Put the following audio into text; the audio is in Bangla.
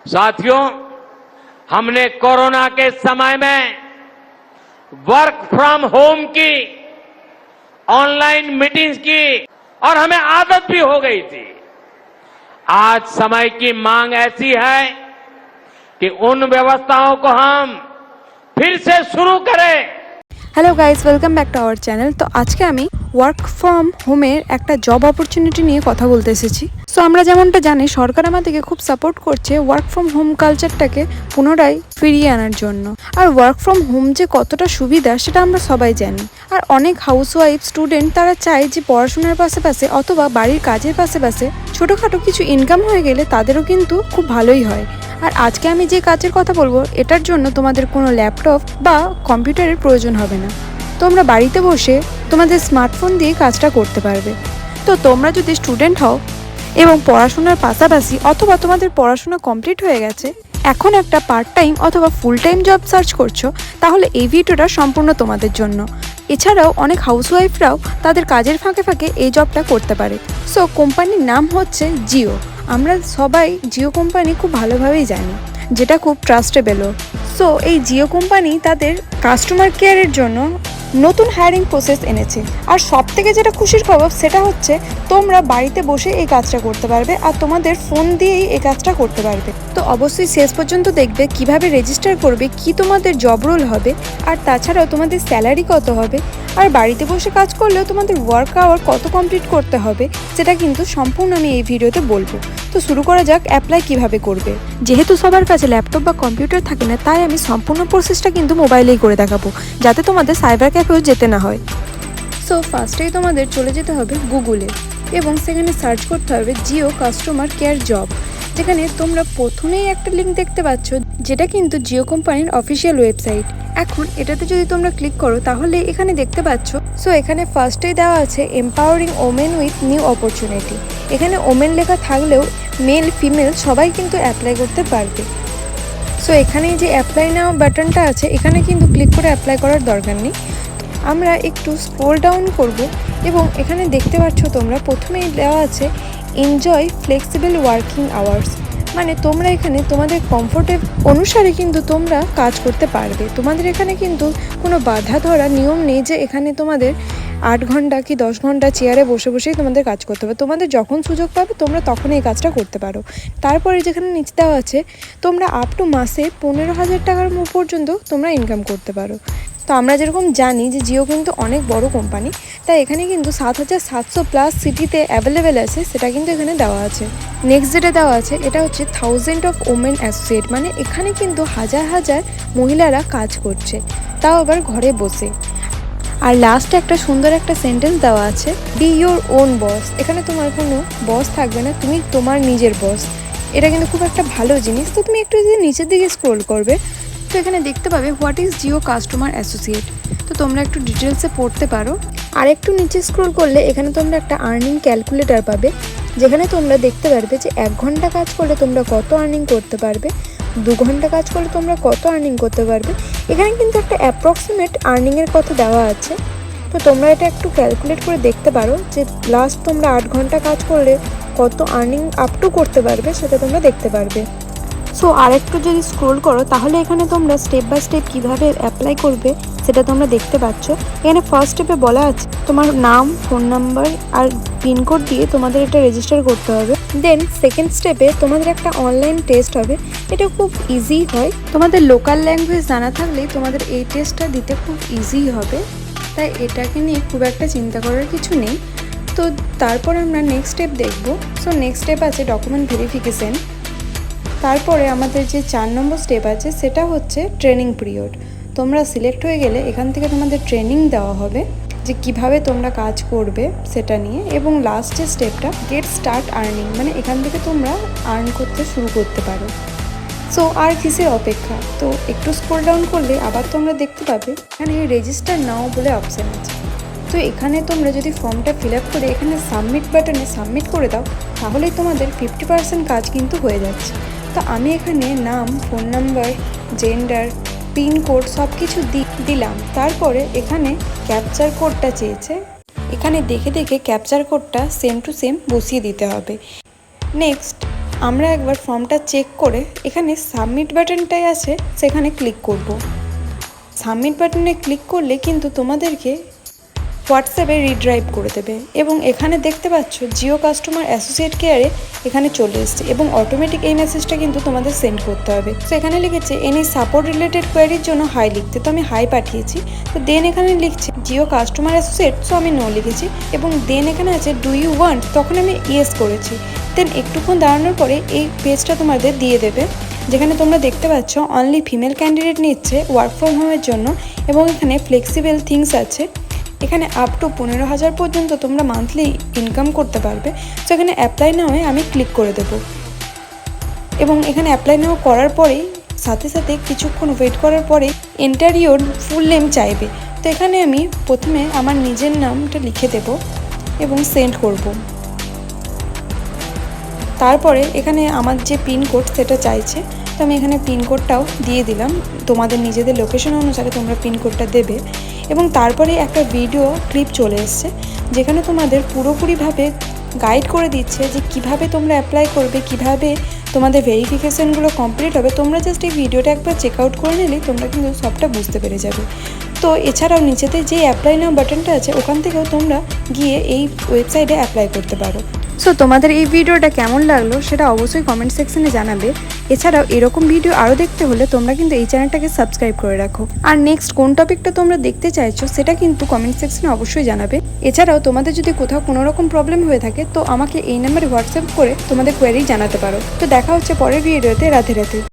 साथियों, हमने कोरोना के समय में वर्क फ्रॉम होम की, ऑनलाइन मीटिंग्स की और हमें आदत भी हो गई थी। आज समय की मांग ऐसी है कि उन व्यवस्थाओं को हम फिर से शुरू करें। Hello guys, welcome back to our channel. তো আজকে আমি ওয়ার্ক ফ্রম হোমের একটা জব অপরচুনিটি নিয়ে কথা বলতে এসেছি। সো আমরা যেমনটা জানি, সরকার আমাদেরকে খুব সাপোর্ট করছে ওয়ার্ক ফ্রম হোম কালচারটাকে পুনরায় ফিরিয়ে আনার জন্য। আর ওয়ার্ক ফ্রম হোম যে কতটা সুবিধা সেটা আমরা সবাই জানি। আর অনেক হাউসওয়াইফ স্টুডেন্ট তারা চায় যে পড়াশোনার পাশে অথবা বাড়ির কাজের পাশে ছোটোখাটো কিছু ইনকাম হয়ে গেলে তাদেরও কিন্তু খুব ভালোই হয়। আর আজকে আমি যে কাজের কথা বলবো, এটার জন্য তোমাদের কোনো ল্যাপটপ বা কম্পিউটারের প্রয়োজন হবে না। তোমরা বাড়িতে বসে তোমাদের স্মার্টফোন দিয়ে কাজটা করতে পারবে। তো তোমরা যদি স্টুডেন্ট হও এবং পড়াশোনার পাশাপাশি অথবা তোমাদের পড়াশোনা কমপ্লিট হয়ে গেছে, এখন একটা পার্ট টাইম অথবা ফুল টাইম জব সার্চ করছো, তাহলে এই ভিডিওটা সম্পূর্ণ তোমাদের জন্য। এছাড়াও অনেক হাউসওয়াইফরাও তাদের কাজের ফাঁকে এই জবটা করতে পারে। সো কোম্পানির নাম হচ্ছে জিও। আমরা সবাই জিও কোম্পানি খুব ভালোভাবেই জানি, যেটা খুব ট্রাস্টেবলও। সো এই জিও কোম্পানি তাদের কাস্টমার কেয়ারের জন্য নতুন হায়ারিং প্রসেস এনেছে। আর সব থেকে যেটা খুশির খবর সেটা হচ্ছে তোমরা বাড়িতে বসে এই কাজটা করতে পারবে আর তোমাদের ফোন দিয়েই এই কাজটা করতে পারবে। তো অবশ্যই শেষ পর্যন্ত দেখবে কিভাবে রেজিস্টার করবে, কি তোমাদের জব রোল হবে, আর তাছাড়াও তোমাদের স্যালারি কত হবে, আর বাড়িতে বসে কাজ করলেও তোমাদের ওয়ার্ক আওয়ার কত কমপ্লিট করতে হবে, সেটা কিন্তু সম্পূর্ণ আমি এই ভিডিওতে বলবো। তো শুরু করা যাক অ্যাপ্লাই কিভাবে করবে। যেহেতু সবার কাছে ল্যাপটপ বা কম্পিউটার থাকে না, তাই আমি সম্পূর্ণ প্রসেসটা কিন্তু মোবাইলেই করে দেখাবো, যাতে তোমাদের সাইবার ক্যাফেও যেতে না হয়। সো ফার্স্টেই তোমাদের চলে যেতে হবে গুগলে এবং সেখানে সার্চ করতে হবে জিও কাস্টমার কেয়ার জব, যেখানে তোমরা প্রথমেই একটা লিঙ্ক দেখতে পাচ্ছ, যেটা কিন্তু জিও কোম্পানির অফিসিয়াল ওয়েবসাইট। এখন এটাতে যদি তোমরা ক্লিক করো, তাহলে এখানে দেখতে পাচ্ছ, সো এখানে ফার্স্টেই দেওয়া আছে empowering women with new opportunity. এখানে ওমেন লেখা থাকলেও মেল ফিমেল সবাই কিন্তু অ্যাপ্লাই করতে পারবে। সো এখানে যে অ্যাপ্লাই নাও বাটনটা আছে, এখানে কিন্তু ক্লিক করে অ্যাপ্লাই করার দরকার নেই। আমরা একটু স্ক্রল ডাউন করব এবং এখানে দেখতে পাচ্ছ তোমরা প্রথমেই দেওয়া আছে এনজয় ফ্লেক্সিবল ওয়ার্কিং আওয়ার্স। মানে তোমরা এখানে তোমাদের কমফোর্টের অনুসারে কিন্তু তোমরা কাজ করতে পারবে। তোমাদের এখানে কিন্তু কোনো বাধা ধরা নিয়ম নেই যে এখানে তোমাদের 8 ঘন্টা কি 10 ঘন্টা চেয়ারে বসেই তোমাদের কাজ করতে হবে। তোমাদের যখন সুযোগ পাবে তোমরা তখন এই কাজটা করতে পারো। তারপরে যেখানে নিচে দেওয়া আছে তোমরা আপ টু মাসে 15,000 টাকার পর্যন্ত তোমরা ইনকাম করতে পারো। তো আমরা যেরকম জানি যে জিও কিন্তু অনেক বড় কোম্পানি, তাই এখানে কিন্তু 7,700+ সিটিতে অ্যাভেলেবেল আছে, সেটা কিন্তু এখানে দেওয়া আছে। নেক্সট যেটা দেওয়া আছে এটা হচ্ছে 1000 অফ ওমেন অ্যাসোসিয়েট, মানে এখানে কিন্তু হাজার মহিলারা কাজ করছে, তাও আবার ঘরে বসে। আর লাস্টে একটা সুন্দর একটা সেন্টেন্স দেওয়া আছে, বি ইয়োর ওন বস। এখানে তোমার কোনো বস থাকবে না, তুমি তোমার নিজের বস। এটা কিন্তু খুব একটা ভালো জিনিস। তো তুমি একটু যদি নিচের দিকে স্ক্রোল করবে, তো এখানে দেখতে পাবে what is Jio customer associate. তো তোমরা একটু ডিটেলসে পড়তে পারো। আর একটু নিচে স্ক্রোল করলে এখানে তোমরা একটা আর্নিং ক্যালকুলেটর পাবে, যেখানে তোমরা দেখতে পারবে যে 1 ঘন্টা কাজ করলে তোমরা কত আর্নিং করতে পারবে, 2 ঘন্টা কাজ করলে তোমরা কত আর্নিং করতে পারবে। এখানে কিন্তু একটা অ্যাপ্রক্সিমেট আর্নিংয়ের কথা দেওয়া আছে। তো তোমরা এটা একটু ক্যালকুলেট করে দেখতে পারো যে লাস্ট তোমরা 8 ঘন্টা কাজ করলে কত আর্নিং আপ টু করতে পারবে, সেটা তোমরা দেখতে পারবে। সো আর একটু যদি স্ক্রোল করো, তাহলে এখানে তোমরা স্টেপ বাই স্টেপ কীভাবে অ্যাপ্লাই করবে সেটা তোমরা দেখতে পাচ্ছ। এখানে ফার্স্ট স্টেপে বলা আছে তোমার নাম, ফোন নাম্বার আর পিনকোড দিয়ে তোমাদের এটা রেজিস্টার করতে হবে। দেন সেকেন্ড স্টেপে তোমাদের একটা অনলাইন টেস্ট হবে। এটা খুব ইজি হয়, তোমাদের লোকাল ল্যাঙ্গুয়েজ জানা থাকলেই তোমাদের এই টেস্টটা দিতে খুব ইজি হবে, তাই এটাকে নিয়ে খুব একটা চিন্তা করার কিছু নেই। তো তারপর আমরা নেক্সট স্টেপ দেখব। সো নেক্সট স্টেপ আছে ডকুমেন্ট ভেরিফিকেশন। তারপরে আমাদের যে 4 নম্বর স্টেপ আছে সেটা হচ্ছে ট্রেনিং পিরিয়ড। তোমরা সিলেক্ট হয়ে গেলে এখান থেকে তোমাদের ট্রেনিং দেওয়া হবে যে কিভাবে তোমরা কাজ করবে সেটা নিয়ে। এবং লাস্ট যে স্টেপটা গেট স্টার্ট আর্নিং, মানে এখান থেকে তোমরা আর্ন করতে শুরু করতে পারো। সো আর কিসের অপেক্ষা। তো একটু স্ক্রল ডাউন করলে আবার তোমরা দেখতে পাবে এখানে রেজিস্টার নাও বলে অপশান আছে। তো এখানে তোমরা যদি ফর্মটা ফিল আপ করে এখানে সাবমিট বাটনে সাবমিট করে দাও, তাহলেই তোমাদের 50% কাজ কিন্তু হয়ে যাচ্ছে। তো আমি এখানে নাম, ফোন নাম্বার, জেন্ডার, পিনকোড সব কিছু দিলাম। তারপরে এখানে ক্যাপচার কোডটা চেয়েছে, এখানে দেখে ক্যাপচার কোডটা সেম টু সেম বসিয়ে দিতে হবে। নেক্সট আমরা একবার ফর্মটা চেক করে এখানে সাবমিট বাটনটাই আছে সেখানে ক্লিক করব। সাবমিট বাটনে ক্লিক করলে কিন্তু তোমাদেরকে হোয়াটসঅ্যাপে রিড্রাইভ করে দেবে এবং এখানে দেখতে পাচ্ছ জিও কাস্টমার অ্যাসোসিয়েট কেয়ারে এখানে চলে এসছে এবং অটোমেটিক এই মেসেজটা কিন্তু তোমাদের সেন্ড করতে হবে। তো এখানে লিখেছে এনি সাপোর্ট রিলেটেড কোয়ারির জন্য হাই লিখতে, তো আমি হাই পাঠিয়েছি। তো দেন এখানে লিখছে জিও কাস্টমার অ্যাসোসিয়েট, সো আমি নো লিখেছি এবং দেন এখানে আছে ডু ইউ ওয়ান্ট, তখন আমি ইয়েস করেছি। দেন একটুক্ষণ দাঁড়ানোর পরে এই পেজটা তোমাদের দিয়ে দেবে, যেখানে তোমরা দেখতে পাচ্ছ অনলি ফিমেল ক্যান্ডিডেট নিচ্ছে ওয়ার্ক ফ্রম হোমের জন্য এবং এখানে ফ্লেক্সিবল থিংস আছে। এখানে আপ টু 15,000 পর্যন্ত তোমরা মান্থলি ইনকাম করতে পারবে। তো এখানে অ্যাপ্লাই নাওয়ে আমি ক্লিক করে দেব এবং এখানে অ্যাপ্লাই নাও করার পরেই সাথে সাথে কিছুক্ষণ ওয়েট করার পরে এন্টার ইওর ফুল নেম চাইবে। তো এখানে আমি প্রথমে আমার নিজের নামটা লিখে দেব এবং সেন্ড করব। তারপরে এখানে আমার যে পিনকোড সেটা চাইছে, তো আমি এখানে পিনকোডটাও দিয়ে দিলাম। তোমাদের নিজেদের লোকেশন অনুসারে তোমরা পিনকোডটা দেবে এবং তারপরে একটা ভিডিও ক্লিপ চলে এসছে, যেখানে তোমাদের পুরোপুরিভাবে গাইড করে দিচ্ছে যে কিভাবে তোমরা অ্যাপ্লাই করবে, কিভাবে তোমাদের ভেরিফিকেশানগুলো কমপ্লিট হবে। তোমরা জাস্ট এই ভিডিওটা একবার চেক আউট করে নিলেই তোমরা কিন্তু সবটা বুঝতে পেরে যাবে। তো এছাড়াও নিচেতে যে অ্যাপ্লাই নাও বাটনটা আছে ওখান থেকেও তোমরা গিয়ে এই ওয়েবসাইটে অ্যাপ্লাই করতে পারো। সো তোমাদের এই ভিডিওটা কেমন লাগলো সেটা অবশ্যই কমেন্ট সেকশনে জানাবে। এছাড়াও এরকম ভিডিও আরও দেখতে হলে তোমরা কিন্তু এই চ্যানেলটাকে সাবস্ক্রাইব করে রাখো। আর নেক্সট কোন টপিকটা তোমরা দেখতে চাইছো সেটা কিন্তু কমেন্ট সেকশনে অবশ্যই জানাবে। এছাড়াও তোমাদের যদি কোথাও কোনো রকম প্রবলেম হয়ে থাকে তো আমাকে এই নাম্বারে হোয়াটসঅ্যাপ করে তোমাদের কোয়ারি জানাতে পারো। তো দেখা হচ্ছে পরের ভিডিওতে। রাধে রাধে।